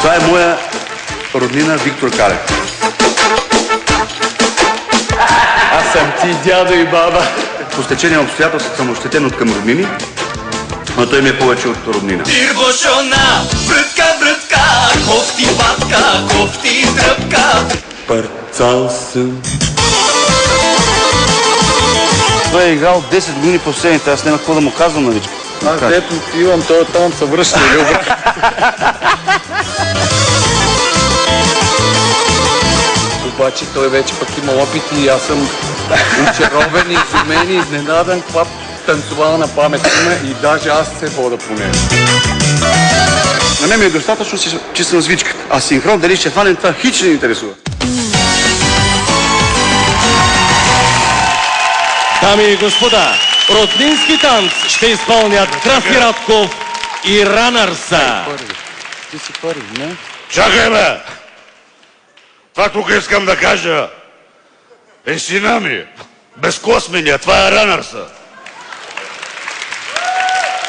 Това е моя роднина Виктор Калев. Аз съм ти дядо и баба. По стечение на обстоятелствата съм ощетен от към роднини, но той ми е повече от роднина. Тирбошона, брътка, кофти батка, кофти дръпка. Парцал съм. Той е играл 10 години по сцените, аз няма какво да му казвам на Вичко. Аз дето имам този тон, се връща или обратно. Обаче той вече пък има опит и аз съм очаровен, изумен и изненадан каква танцовална памет има и даже аз се вода по нея. На мен ми е достатъчно, че съм звичка. А синхрон дали ще фанем, това хич не интересува. Дами и господа, роднински танц ще изпълнят Трафи Радков и Ранърса. Ти си първи, не? Чакай, бе! Това тук искам да кажа е сина ми, безкосмения, това е Ранърса.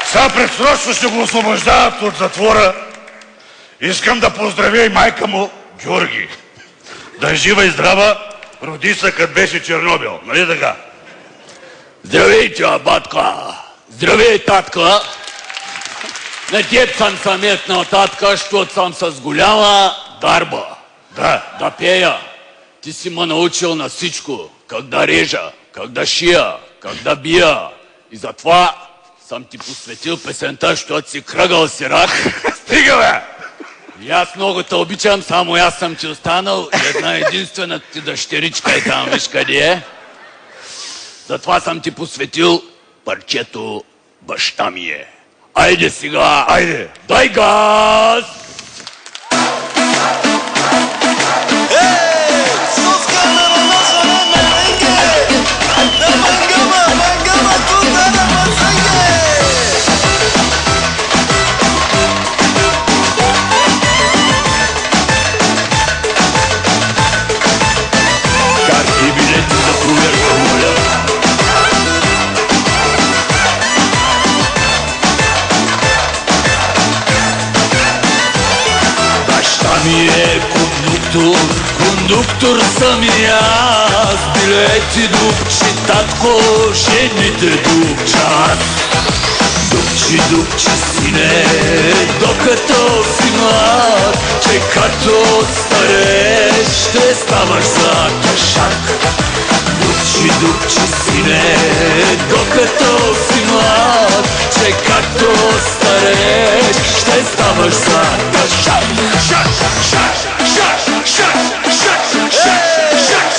Сега предсрочно ще го освобождават от затвора. Искам да поздравя и майка му, Георги. Да е жива и здрава, роди се като беше Чернобил, нали така? Здравей, тя, батка! Здравей, татка! На теб съм съметнал, татка, защото съм с голяма дарба. Да пея. Ти си ме научил на всичко. Как да режа, как да шия, как да бия. И затова съм ти посветил песента, защото си кръгъл сирак. Стига, бе! И аз много те обичам, само аз съм ти останал. Една единствена ти дъщеричка е там, виж къде е. Затова съм ти посветил парчето "Баща ми е". Айде сега! Айде! Дай газ! Карти, билети за проверка, моля. Баща ми е кондуктор съм и аз. Билети дупчи, татко, жените дупчат. Дупчи, сине, докато си млад, че като стареш ще ставаш за кашак. Дупчи, сине, докато си млад, че като стареш ще ставаш за кашак. Шак, шак, шак, шак, шак, шак, шак, шак,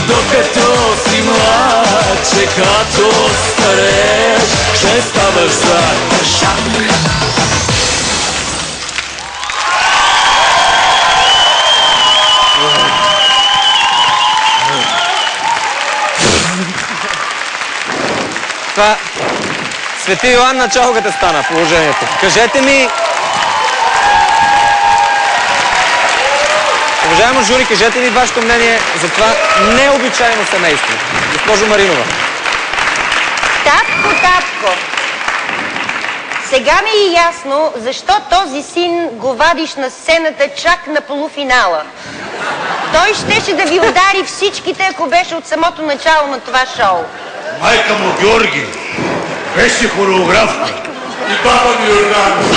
докато си млад, че като стареш ще ставаш за кашак. Това Свети Йоан на чалгата стана положението. Кажете ми... Уважаемо жури, кажете ми вашето мнение за това необичайно семейство. Госпожо Маринова. Татко, сега ми е ясно защо този син го вадиш на сцената чак на полуфинала. Той щеше да ви удари всичките, ако беше от самото начало на това шоу. Майка му Георги беше хореографка. И баба ми Йордан.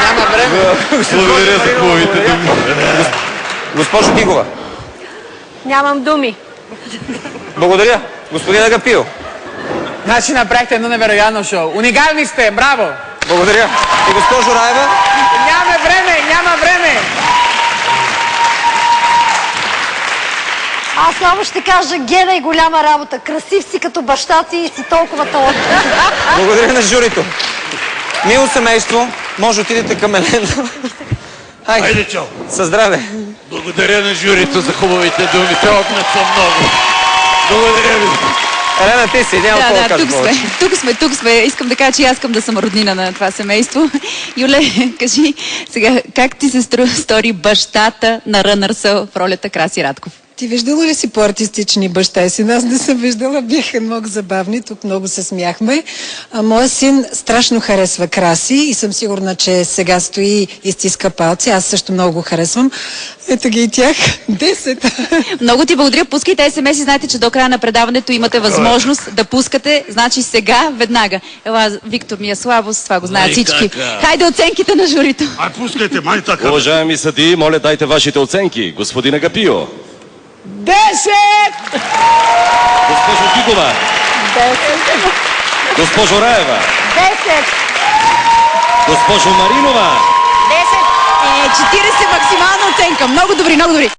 Няма време. Благодаря за хубавите думи. Госпожо Гигова. Нямам думи. Благодаря. Господин Агапио. Значи направихте едно невероятно шоу. Уникални сте, браво! Благодаря. И госпожо Раева? Няма време! Аз само ще кажа, Гена е голяма работа. Красив си като баща си и си толкова талант. Благодаря на журито. Мило семейство, може отидете към Елена. Хайде, чао! Със здраве! Благодаря на журито за хубавите думи. Те отнеса много. Благодаря ви. Елена, ти си, няма какво да кажеш повече. тук сме. Искам да кажа, че аз искам да съм роднина на това семейство. Юле, кажи сега, как ти се стори бащата на Рънърсъл в ролята Краси Радков? Ти виждала ли си по-артистични баща си? Аз не съм виждала, бяха много забавни, тук много се смяхме. Моя син страшно харесва Краси и съм сигурна, че сега стои и стиска палци. Аз също много го харесвам. Ето ги и тях. 10. Много ти благодаря. Пускайте SMS и знаете, че до края на предаването имате възможност да пускате. Значи сега, веднага. Ела, Виктор Мияславов, това го знаят всички. Хайде оценките на журито. Ай, пускайте, май така. Уважаеми съдии, моля дайте вашите оценки. Господин Агапио. 10! Госпожо Гигова. 10. Госпожо Раева. 10. Госпожо Маринова. 10. 40 максимална оценка. Много добри, много добри.